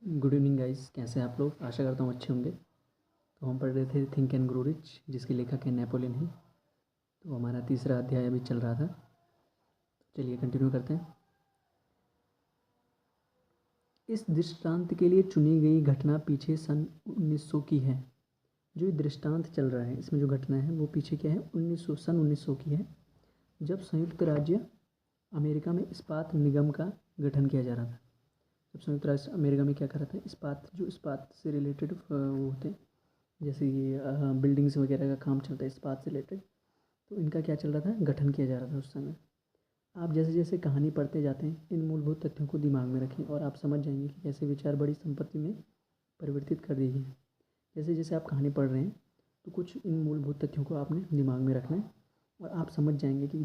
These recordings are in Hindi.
गुड इवनिंग गाइस, कैसे हैं आप लोग। आशा करता हूँ अच्छे होंगे। तो हम पढ़ रहे थे थिंक एंड ग्रो रिच, जिसके लेखक है नेपोलियन हिल। तो हमारा तीसरा अध्याय अभी चल रहा था, तो चलिए कंटिन्यू करते हैं। इस दृष्टांत के लिए चुनी गई घटना पीछे सन 1900 की है। जो ये दृष्टांत चल रहा है, इसमें जो घटना है वो पीछे क्या है, 1900 की है, जब संयुक्त राज्य अमेरिका में इस्पात निगम का गठन किया जा रहा था। जब संयुक्त राष्ट्र अमेरिका में क्या कर रहा था, इस्पात से रिलेटेड वो होते हैं, जैसे ये बिल्डिंग्स वगैरह का काम चलता है इस्पात से रिलेटेड। तो इनका क्या चल रहा था, गठन किया जा रहा था उस समय। आप जैसे जैसे कहानी पढ़ते जाते हैं, इन मूलभूत तथ्यों को दिमाग में रखें और आप समझ जाएंगे कि कैसे विचार बड़ी संपत्ति में परिवर्तित कर देगी है। जैसे जैसे आप कहानी पढ़ रहे हैं, तो कुछ इन मूलभूत तथ्यों को आपने दिमाग में रखना है और आप समझ जाएंगे कि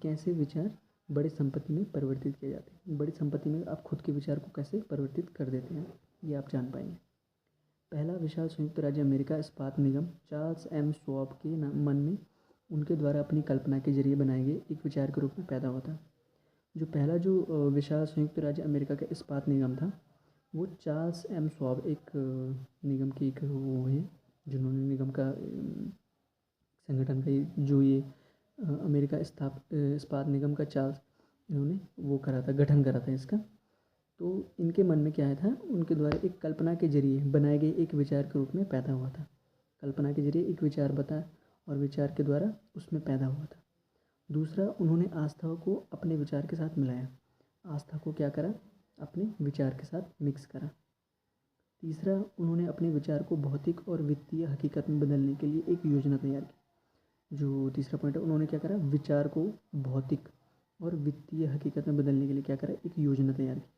कैसे विचार बड़ी संपत्ति में परिवर्तित किए जाते हैं। बड़ी संपत्ति में आप खुद के विचार को कैसे परिवर्तित कर देते हैं, ये आप जान पाएंगे। पहला विशाल संयुक्त राज्य अमेरिका इस्पात निगम चार्ल्स एम श्वाब के मन में उनके द्वारा अपनी कल्पना के जरिए बनाए गए एक विचार के रूप में पैदा हुआ था। जो पहला विशाल संयुक्त राज्य अमेरिका का इस्पात निगम था, वो चार्ल्स एम श्वाब एक निगम के एक वो है, जिन्होंने निगम का संगठन का जो ये अमेरिका इस्पात निगम का चार्ल्स इन्होंने वो करा था, गठन करा था इसका। तो इनके मन में क्या आया था, उनके द्वारा एक कल्पना के जरिए बनाए गए एक विचार के रूप में पैदा हुआ था। कल्पना के जरिए एक विचार बताया और विचार के द्वारा उसमें पैदा हुआ था। दूसरा, उन्होंने आस्था को अपने विचार के साथ मिलाया। आस्था को क्या करा, अपने विचार के साथ मिक्स करा। तीसरा, उन्होंने अपने विचार को भौतिक और वित्तीय हकीकत में बदलने के लिए एक योजना तैयार की। जो तीसरा पॉइंट है, उन्होंने क्या करा, विचार को भौतिक और वित्तीय हकीकत में बदलने के लिए क्या करा, एक योजना तैयार की।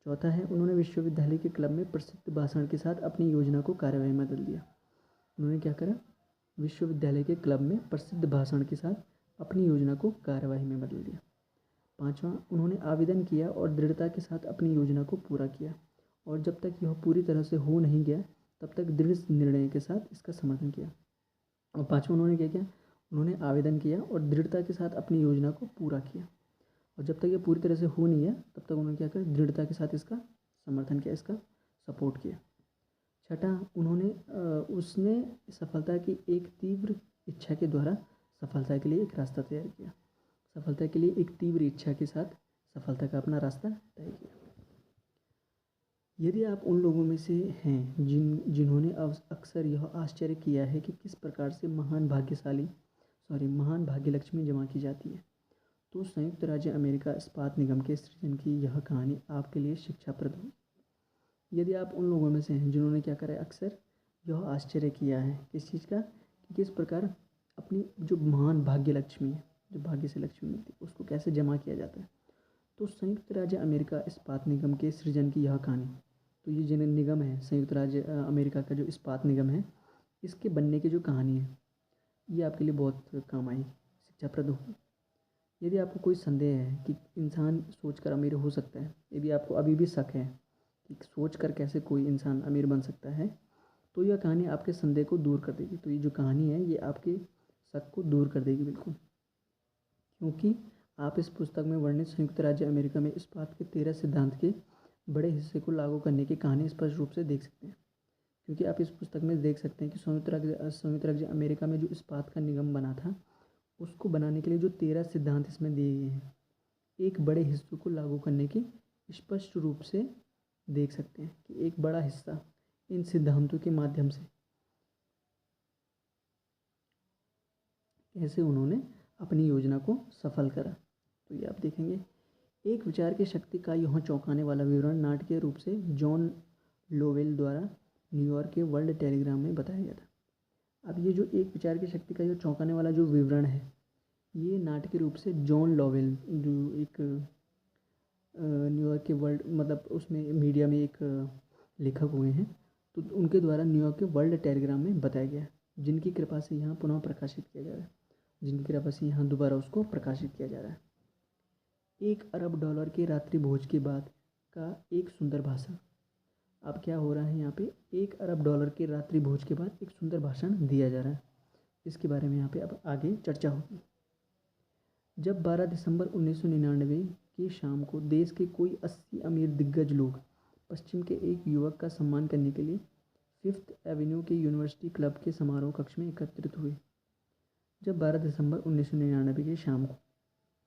चौथा है, उन्होंने विश्वविद्यालय के क्लब में प्रसिद्ध भाषण के साथ अपनी योजना को कार्यवाही में बदल दिया। उन्होंने क्या करा, विश्वविद्यालय के क्लब में प्रसिद्ध भाषण के साथ अपनी योजना को कार्यवाही में बदल दिया। पांचवा, उन्होंने आवेदन किया और दृढ़ता के साथ अपनी योजना को पूरा किया, और जब तक यह पूरी तरह से हो नहीं गया तब तक दृढ़ निर्णय के साथ इसका समर्थन किया। और पांचवा, उन्होंने क्या किया, उन्होंने आवेदन किया और दृढ़ता के साथ अपनी योजना को पूरा किया, और जब तक ये पूरी तरह से हो नहीं है तब तक उन्होंने क्या किया, दृढ़ता के साथ इसका समर्थन किया, इसका सपोर्ट किया। छठा, उसने सफलता की एक तीव्र इच्छा के द्वारा सफलता के लिए एक रास्ता तैयार किया। सफलता के लिए एक तीव्र इच्छा के साथ सफलता का अपना रास्ता तय किया। यदि आप उन लोगों में से हैं जिन्होंने अक्सर यह आश्चर्य किया है कि किस प्रकार से महान भाग्य लक्ष्मी जमा की जाती है, तो संयुक्त राज्य अमेरिका इस्पात निगम के सृजन की यह कहानी आपके लिए शिक्षाप्रद हो। यदि आप उन लोगों में से हैं जिन्होंने क्या करा है, अक्सर यह आश्चर्य किया है किस चीज़ का, कि किस प्रकार अपनी जो महान भाग्य लक्ष्मी है, जो भाग्य से लक्ष्मी मिलती है, उसको कैसे जमा किया जाता है, तो संयुक्त राज्य अमेरिका इस्पात निगम के सृजन की यह कहानी। तो ये जो निगम है, संयुक्त राज्य अमेरिका का जो इस्पात निगम है, इसके बनने की जो कहानी है, ये आपके लिए बहुत काम आएगी, शिक्षाप्रद होगी। यदि आपको कोई संदेह है कि इंसान सोचकर अमीर हो सकता है, यदि आपको अभी भी शक है कि सोचकर कैसे कोई इंसान अमीर बन सकता है, तो यह कहानी आपके संदेह को दूर कर देगी। तो ये जो कहानी है, ये आपके शक को दूर कर देगी बिल्कुल, क्योंकि आप इस पुस्तक में वर्णित संयुक्त राज्य अमेरिका में इस्पात के 13 सिद्धांत के बड़े हिस्से को लागू करने की कहानी स्पष्ट रूप से देख सकते हैं। क्योंकि आप इस पुस्तक में देख सकते हैं कि संयुक्त राज्य अमेरिका में जो इस्पात का निगम बना था, उसको बनाने के लिए जो 13 सिद्धांत इसमें दिए गए हैं, एक बड़े हिस्सों को लागू करने की स्पष्ट रूप से देख सकते हैं कि एक बड़ा हिस्सा इन सिद्धांतों के माध्यम से कैसे उन्होंने अपनी योजना को सफल करा। तो ये आप देखेंगे। एक विचार की शक्ति का यह चौंकाने वाला विवरण नाटकीय रूप से जॉन लोवेल द्वारा न्यूयॉर्क के वर्ल्ड टेलीग्राम में बताया गया था। अब ये जो एक विचार की शक्ति का यह चौंकाने वाला जो विवरण है, ये नाटकीय रूप से जॉन लोवेल, जो एक न्यूयॉर्क के वर्ल्ड, मतलब उसमें मीडिया में एक लेखक हुए हैं, तो उनके द्वारा न्यूयॉर्क के वर्ल्ड टेलीग्राम में बताया गया है, जिनकी कृपा से यहाँ पुनः प्रकाशित किया जा रहा है, जिनकी कृपा से यहाँ दोबारा उसको प्रकाशित किया जा रहा है। 1 अरब डॉलर के रात्रि भोज के बाद का एक सुंदर भाषण। अब क्या हो रहा है यहाँ पे, 1 अरब डॉलर के रात्रि भोज के बाद एक सुंदर भाषण दिया जा रहा है। इसके बारे में यहाँ पे अब आगे चर्चा होगी। जब 12 दिसंबर 1999 की शाम को देश के कोई 80 अमीर दिग्गज लोग पश्चिम के एक युवक का सम्मान करने के लिए फिफ्थ एवेन्यू के यूनिवर्सिटी क्लब के समारोह कक्ष में एकत्रित हुए। जब 12 दिसंबर 1999 की शाम को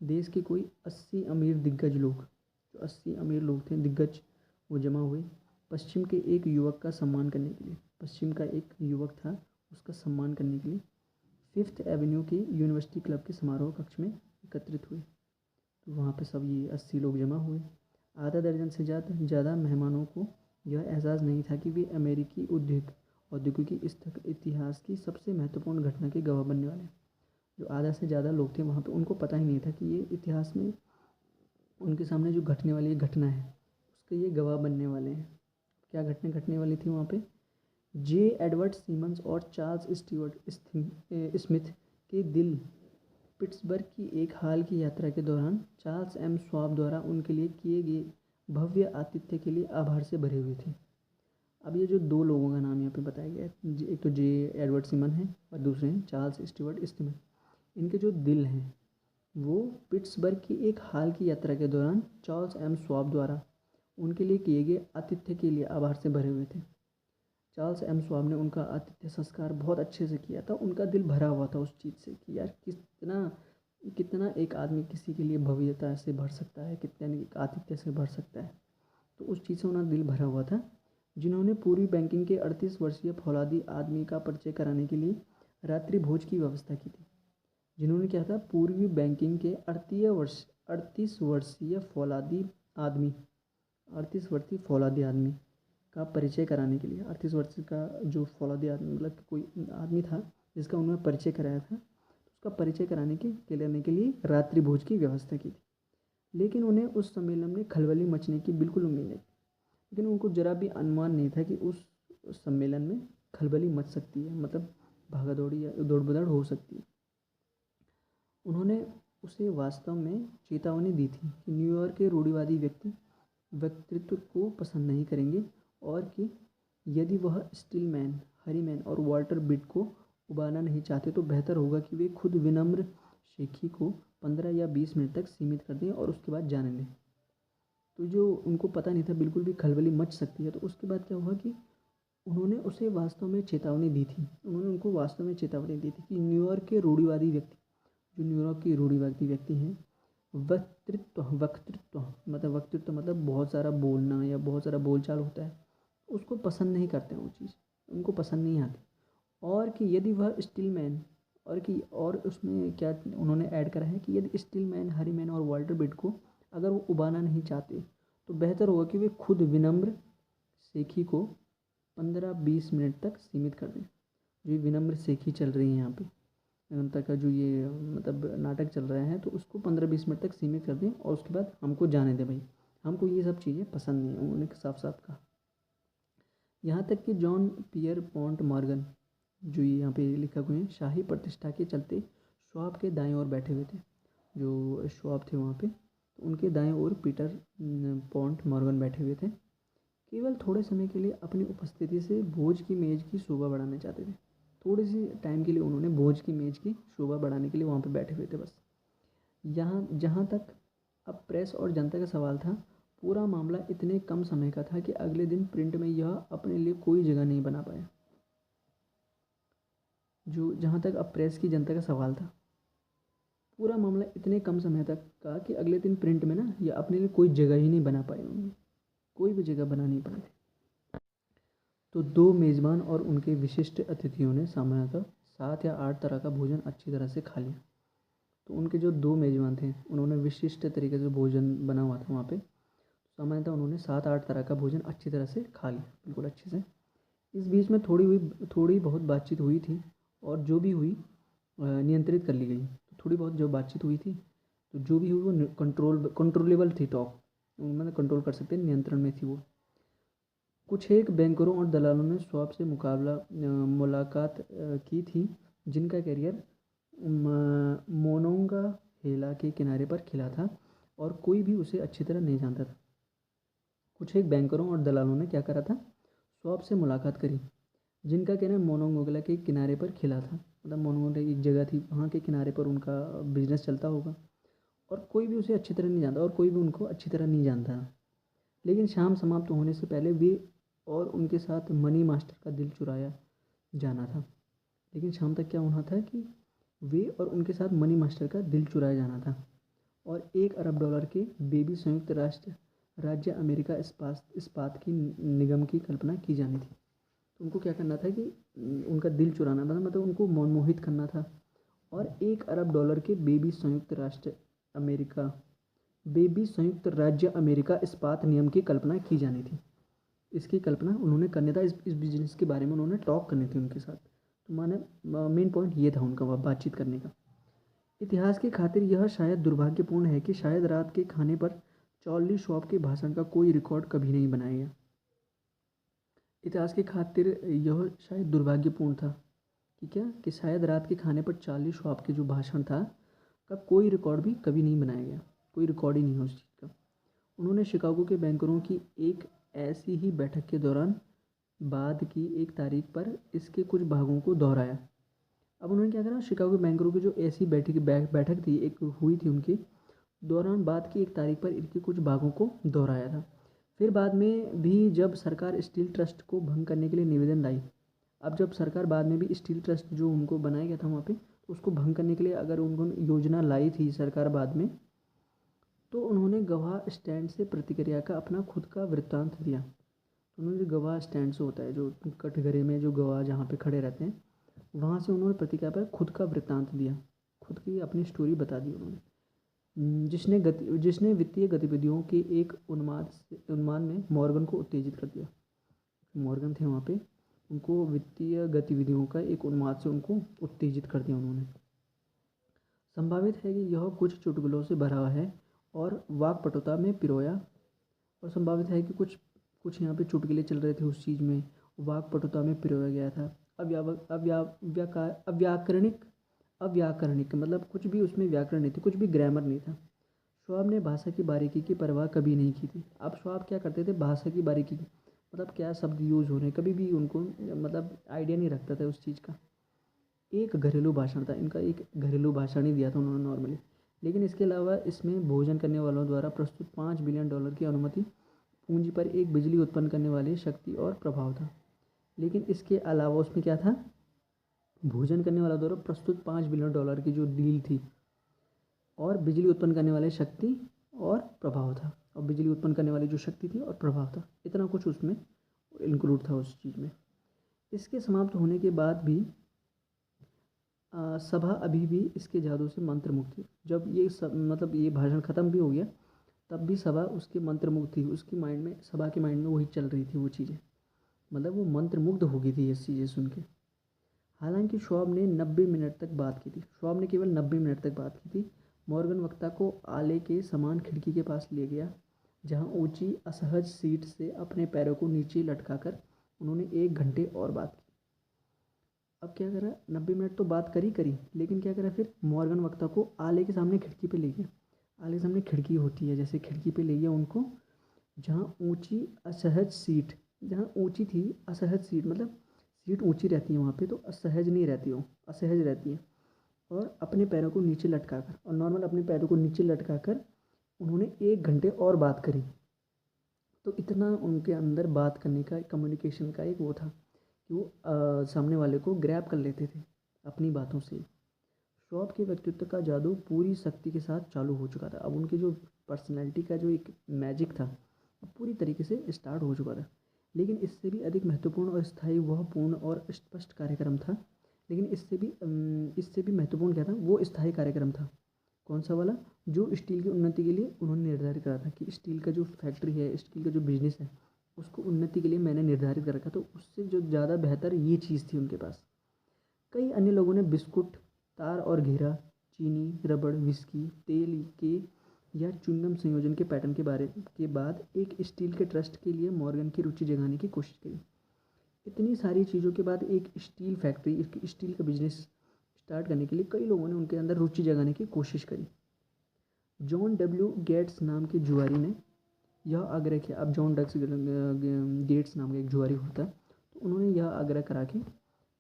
देश के कोई 80 अमीर दिग्गज लोग, जो 80 अमीर लोग थे दिग्गज, वो जमा हुए पश्चिम के एक युवक का सम्मान करने के लिए। पश्चिम का एक युवक था, उसका सम्मान करने के लिए फिफ्थ एवेन्यू के यूनिवर्सिटी क्लब के समारोह कक्ष में एकत्रित हुए। तो वहाँ पे सब ये 80 लोग जमा हुए। आधा दर्जन से ज़्यादा मेहमानों को यह एहसास नहीं था कि वे अमेरिकी औद्योगिकी इतिहास की सबसे महत्वपूर्ण घटना के गवाह बनने वाले। जो आधा से ज़्यादा लोग थे वहाँ पे, उनको पता ही नहीं था कि ये इतिहास में उनके सामने जो घटने वाली घटना है उसके ये गवाह बनने वाले हैं। क्या घटना घटने वाली थी वहाँ पे? जे एडवर्ड सीमंस और चार्ल्स स्टीवर्ट स्मिथ के दिल पिट्सबर्ग की एक हाल की यात्रा के दौरान चार्ल्स एम स्वाब द्वारा उनके लिए किए गए भव्य आतिथ्य के लिए आभार से भरे हुए थे। अब ये जो दो लोगों का नाम यहाँ पे बताया गया है, एक तो जे एडवर्ड सीमन है और दूसरे हैं चार्ल्स स्टीवर्ट स्मिथ। इनके जो दिल हैं वो पिट्सबर्ग की एक हाल की यात्रा के दौरान चार्ल्स एम स्वाब द्वारा उनके लिए किए गए आतिथ्य के लिए आभार से भरे हुए थे। चार्ल्स एम स्वाब ने उनका आतिथ्य संस्कार बहुत अच्छे से किया था। उनका दिल भरा हुआ था उस चीज़ से कि यार कितना एक आदमी किसी के लिए भव्यता से भर सकता है, कितने एक आतिथ्य से भर सकता है। तो उस चीज़ से उनका दिल भरा हुआ था। जिन्होंने पूर्वी बैंकिंग के 38 वर्षीय फौलादी आदमी का परिचय कराने के लिए रात्रि भोज की व्यवस्था की थी। जिन्होंने क्या था? पूर्वी बैंकिंग के 38 वर्षीय फौलादी आदमी 38 वर्षीय फौलादी आदमी का परिचय कराने के लिए, 38 वर्ष का जो फौलादी आदमी मतलब कोई आदमी था जिसका उन्होंने परिचय कराया था, तो उसका परिचय कराने के लिए रात्रि भोज की व्यवस्था की थी। लेकिन उन्हें उस सम्मेलन में खलबली मचने की बिल्कुल उम्मीद नहीं, लेकिन उनको जरा भी अनुमान नहीं था कि उस सम्मेलन में खलबली मच सकती है, मतलब भागा दौड़ी या दौड़ बदड़ हो सकती है। उन्होंने उसे वास्तव में चेतावनी दी थी कि न्यूयॉर्क के रूढ़िवादी व्यक्तित्व को पसंद नहीं करेंगे और कि यदि वह स्टिलमैन, हरीमैन और वॉल्टर बिट को उबारना नहीं चाहते तो बेहतर होगा कि वे खुद विनम्र शेखी को 15 या 20 मिनट तक सीमित कर दें और उसके बाद जाने दें। तो जो उनको पता नहीं था बिल्कुल भी खलबली मच सकती है, तो उसके बाद क्या हुआ कि उन्होंने उसे वास्तव में चेतावनी दी थी। उन्होंने उनको वास्तव में चेतावनी दी थी कि न्यूयॉर्क के रूढ़िवादी व्यक्ति, जो न्यूयॉर्क के रूढ़िवादी व्यक्ति हैं, वक्तृत्व मतलब बहुत सारा बोलना या बहुत सारा बोलचाल होता है, उसको पसंद नहीं करते हैं, वो चीज़ उनको पसंद नहीं आती। और कि यदि वह स्टिलमैन और उसमें क्या उन्होंने ऐड करा है कि यदि स्टिलमैन, हरीमैन और वॉल्टर बिट को अगर वो उबाना नहीं चाहते तो बेहतर होगा कि वे खुद विनम्र शेखी को 15-20 मिनट तक सीमित कर दें। जो विनम्र शेखी चल रही है यहाँ पे, जनता का जो ये मतलब नाटक चल रहा है, तो उसको 15-20 मिनट तक सीमित कर दें और उसके बाद हमको जाने दें भाई, हमको ये सब चीज़ें पसंद नहीं है, उन्होंने साफ साफ कहा। यहाँ तक कि जॉन पियर पॉन्ट मॉर्गन, जो ये यहाँ पे लिखा हुए हैं, शाही प्रतिष्ठा के चलते श्वाब के दाएं ओर बैठे हुए थे। जो श्वाब थे वहाँ पे, तो उनके दाएं ओर पीटर पॉन्ट मॉर्गन बैठे हुए थे। केवल थोड़े समय के लिए अपनी उपस्थिति से भोज की मेज़ की शोभा बढ़ाना चाहते थे। थोड़ी सी टाइम के लिए उन्होंने भोज की मेज़ की शोभा बढ़ाने के लिए वहाँ पे बैठे हुए थे बस। जहाँ तक अब प्रेस और जनता का सवाल था, पूरा मामला इतने कम समय का था कि अगले दिन प्रिंट में यह अपने लिए कोई जगह नहीं बना पाया। जहाँ तक अब प्रेस की जनता का सवाल था, पूरा मामला इतने कम समय तक का कि अगले दिन प्रिंट में ना यह अपने लिए कोई जगह ही नहीं बना पाए, उन्होंने कोई भी जगह बना नहीं पाए। तो दो मेज़बान और उनके विशिष्ट अतिथियों ने सामान्यतः 7 या 8 तरह का भोजन अच्छी तरह से खा लिया। तो उनके जो दो मेज़बान थे, उन्होंने विशिष्ट तरीके से भोजन बना हुआ था वहाँ पे, सामान्यतः उन्होंने 7-8 तरह का भोजन अच्छी तरह से खा लिया, बिल्कुल अच्छे से। इस बीच में थोड़ी बहुत बातचीत हुई थी और जो भी हुई नियंत्रित कर ली गई। तो थोड़ी बहुत जो बातचीत हुई थी, तो जो भी हुई वो कंट्रोलेबल थी, टॉक मतलब कंट्रोल कर सकते, नियंत्रण में थी वो। कुछ एक बैंकरों और दलालों ने स्वाब से मुलाकात की थी, जिनका कैरियर मोनोंगा हेला के किनारे पर खिला था और कोई भी उसे अच्छी तरह नहीं जानता था। कुछ एक बैंकरों और दलालों ने क्या करा था? स्वाब से मुलाकात करी, जिनका कहना मोनोंगोला के किनारे पर खिला था, मतलब मोनोंगोला की एक जगह थी, वहाँ के किनारे पर उनका बिजनेस चलता होगा और कोई भी उसे अच्छी तरह नहीं जानता और कोई भी उनको अच्छी तरह नहीं जानता। लेकिन शाम समाप्त होने से पहले वे और उनके साथ मनी मास्टर का दिल चुराया जाना था। लेकिन शाम तक क्या होना था कि वे और उनके साथ मनी मास्टर का दिल चुराया जाना था और $1 अरब के बेबी संयुक्त राष्ट्र राज्य अमेरिका इस्पात की निगम की कल्पना की जानी थी। तो उनको क्या करना था कि उनका दिल चुराना था, मतलब उनको मनमोहित करना था और $1 अरब के बेबी संयुक्त राज्य अमेरिका इस्पात नियम की कल्पना की जानी थी। इसकी कल्पना उन्होंने करने था, इस बिजनेस के बारे में उन्होंने टॉक करनी थी उनके साथ। तो माने मेन पॉइंट ये था उनका बातचीत करने का। इतिहास की खातिर यह शायद दुर्भाग्यपूर्ण है कि शायद रात के खाने पर चार्ली श्वाब के भाषण का कोई रिकॉर्ड कभी नहीं बनाया गया। इतिहास की खातिर यह शायद दुर्भाग्यपूर्ण था कि शायद रात के खाने पर चार्ली श्वाब के जो भाषण था का कोई रिकॉर्ड भी कभी नहीं बनाया गया, कोई रिकॉर्ड ही नहीं है उस चीज़ का। उन्होंने शिकागो के बैंकरों की एक ऐसी ही बैठक के दौरान बाद की एक तारीख पर इसके कुछ भागों को दोहराया। अब उन्होंने क्या करा, शिकागो बैंकरों की जो ऐसी बैठक थी, एक हुई थी उनकी दौरान बाद की एक तारीख पर इनके कुछ भागों को दोहराया था। फिर बाद में भी जब सरकार स्टील ट्रस्ट को भंग करने के लिए निवेदन लाई, अब जब सरकार बाद में भी स्टील ट्रस्ट जो उनको बनाया गया था वहाँ पे, तो उसको भंग करने के लिए अगर उनको योजना लाई थी सरकार बाद में, तो उन्होंने गवाह स्टैंड से प्रतिक्रिया का अपना खुद का वृत्तांत दिया। तो उन्होंने जो गवाह स्टैंड से होता है, जो कटघरे में जो गवाह जहाँ पे खड़े रहते हैं, वहाँ से उन्होंने प्रतिक्रिया पर खुद का वृत्तांत दिया, खुद की अपनी स्टोरी बता दी उन्होंने, जिसने वित्तीय गतिविधियों के एक उन्माद में मॉर्गन को उत्तेजित कर दिया। मॉर्गन थे वहाँ पे, उनको वित्तीय गतिविधियों का एक उन्माद से उनको उत्तेजित कर दिया उन्होंने। संभावित है कि यह कुछ चुटकुलों से भरा है और वाक्पटुता में पिरोया, और संभावित है कि कुछ यहाँ पे चुटकुले चल रहे थे उस चीज़ में, वाक्पटुता में पिरोया गया था। अव्याकरणिक मतलब कुछ भी उसमें व्याकरण नहीं थे, कुछ भी ग्रामर नहीं था। श्वाब ने भाषा की बारीकी की परवाह कभी नहीं की थी। अब श्वाब क्या करते थे, भाषा की बारीकी की मतलब क्या शब्द यूज़ हो रहे हैं, कभी भी उनको मतलब आइडिया नहीं रखता था उस चीज़ का। एक घरेलू भाषण था इनका, एक घरेलू भाषण ही दिया था उन्होंने नॉर्मली। लेकिन इसके अलावा इसमें भोजन करने वालों द्वारा प्रस्तुत $5 बिलियन की अनुमति पूंजी पर एक बिजली उत्पन्न करने वाली शक्ति और प्रभाव था। लेकिन इसके अलावा उसमें क्या था, भोजन करने वाला द्वारा प्रस्तुत $5 बिलियन की जो डील थी, और बिजली उत्पन्न करने वाली शक्ति और प्रभाव था, और बिजली उत्पन्न करने वाली जो शक्ति थी और प्रभाव था, इतना कुछ उसमें इंक्लूड था उस चीज़ में। इसके समाप्त होने के बाद भी सभा अभी भी इसके जादू से मंत्रमुग्ध थी। जब ये मतलब ये भाषण ख़त्म भी हो गया, तब भी सभा उसके मंत्रमुग्ध थी, उसकी माइंड में, सभा के माइंड में वही चल रही थी वो चीज़ें, मतलब वो मंत्रमुग्ध हो गई थी ये चीज़ें सुन के। हालांकि श्वाब ने 90 मिनट तक बात की थी, श्वाब ने केवल 90 मिनट तक बात की थी। मॉर्गन वक्ता को आले के समान खिड़की के पास ले गया, जहां ऊंची असहज सीट से अपने पैरों को नीचे लटकाकर उन्होंने 1 घंटे और बात की। अब क्या करा, 90 मिनट तो बात करी, लेकिन क्या करा फिर, मॉर्गन वक्ता को आले के सामने खिड़की पे ले गया। आले के सामने खिड़की होती है, जैसे खिड़की पे ले गया उनको, जहाँ ऊंची असहज सीट, जहाँ ऊंची थी असहज सीट, मतलब सीट ऊंची रहती है वहाँ पे, तो असहज नहीं रहती हो, असहज रहती है, और अपने पैरों को नीचे लटकाकर, और नॉर्मल अपने पैरों को नीचे लटकाकर उन्होंने 1 घंटे और बात करी। तो इतना उनके अंदर बात करने का, कम्युनिकेशन का एक वो था कि वो सामने वाले को ग्रैब कर लेते थे अपनी बातों से। श्वाब के व्यक्तित्व का जादू पूरी शक्ति के साथ चालू हो चुका था। अब उनकी जो पर्सनैलिटी का जो एक मैजिक था पूरी तरीके से स्टार्ट हो चुका था। लेकिन इससे भी अधिक महत्वपूर्ण और स्थायी वह पूर्ण और स्पष्ट कार्यक्रम था। लेकिन इससे भी महत्वपूर्ण क्या था, वो स्थायी कार्यक्रम था। कौन सा वाला, जो स्टील की उन्नति के लिए उन्होंने निर्धारित करा था कि स्टील का जो फैक्ट्री है, स्टील का जो बिजनेस है, उसको उन्नति के लिए मैंने निर्धारित कर रखा। तो उससे जो ज़्यादा बेहतर ये चीज़ थी उनके पास। कई अन्य लोगों ने बिस्कुट, तार और घेरा, चीनी, रबड़, विस्की, तेल के या च्युइंगम संयोजन के पैटर्न के बाद एक स्टील के ट्रस्ट के लिए मॉर्गन की रुचि जगाने की कोशिश करी। इतनी सारी चीज़ों के बाद एक स्टील फैक्ट्री, एक स्टील का बिजनेस स्टार्ट करने के लिए कई लोगों ने उनके अंदर रुचि जगाने की कोशिश करी। जॉन डब्ल्यू गेट्स नाम के जुआरी ने यह आग्रह किया। अब जॉन गेट्स नाम का एक जुआरी होता है, तो उन्होंने यह आग्रह करा कि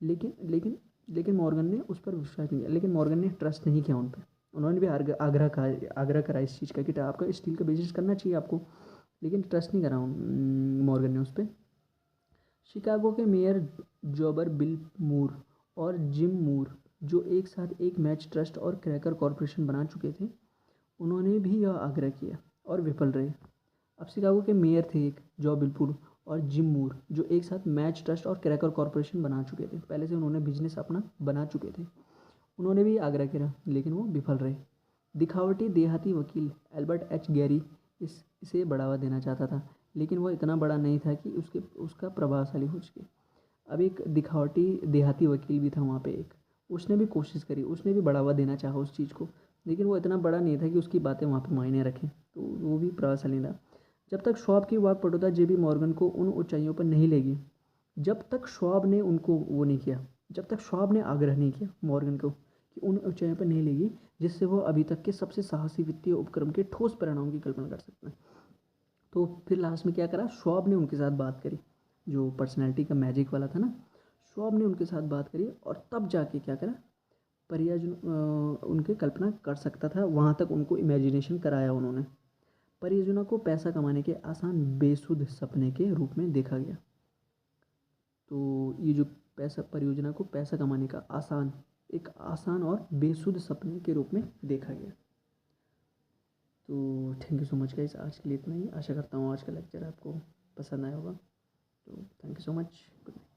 लेकिन मॉर्गन ने उस पर विश्वास नहीं किया, लेकिन मॉर्गन ने ट्रस्ट नहीं किया उन पर। उन्होंने भी आग्रह करा इस चीज़ का कि आपका स्टील का बिजनेस करना चाहिए आपको, लेकिन ट्रस्ट नहीं करा मॉर्गन ने उस पर। शिकागो के मेयर जॉबर बिल मूर और जिम मूर, जो एक साथ एक मैच ट्रस्ट और क्रैकर कॉरपोरेशन बना चुके थे, उन्होंने भी यह आग्रह किया और विफल रहे। अब शिकागो के मेयर थे एक जॉ बिलपुर और जिम मूर, जो एक साथ मैच ट्रस्ट और क्रैकर कॉरपोरेशन बना चुके थे, पहले से उन्होंने बिजनेस अपना बना चुके थे। उन्होंने भी आग्रह किया लेकिन वो विफल रहे। दिखावटी देहाती वकील एल्बर्ट एच गैरी इसे बढ़ावा देना चाहता था, लेकिन वह इतना बड़ा नहीं था कि उसका प्रभावशाली हो सके। अब एक दिखावटी देहाती वकील भी था वहाँ पे एक, उसने भी कोशिश करी, उसने भी बढ़ावा देना चाहा उस चीज़ को, लेकिन वो इतना बड़ा नहीं था कि उसकी बातें वहाँ पे मायने रखें, तो वो भी प्रभावशाली था। जब तक श्वाब की वाकपटुता जेबी मॉर्गन को उन ऊंचाइयों पर नहीं लेगी, जब तक श्वाब ने उनको वो नहीं किया, जब तक श्वाब ने आग्रह नहीं किया मॉर्गन को कि उन ऊंचाइयों पर नहीं लेगी जिससे वो अभी तक के सबसे साहसी वित्तीय उपक्रम के ठोस परिणामों की कल्पना कर सकते हैं, तो फिर लास्ट में क्या करा, श्वाब ने उनके साथ बात करी, जो पर्सनैलिटी का मैजिक वाला था ना, श्वाब ने उनके साथ बात करी और तब जाके क्या करा, परियोजना उनके कल्पना कर सकता था, वहाँ तक उनको इमेजिनेशन कराया उन्होंने। परियोजना को पैसा कमाने के आसान बेसुध सपने के रूप में देखा गया। तो ये जो पैसा, परियोजना को पैसा कमाने का एक आसान और बेसुध सपने के रूप में देखा गया। तो thank you so much guys, आज के लिए इतना ही। आशा करता हूँ आज का लेक्चर आपको पसंद आया होगा। तो thank you so much, good night.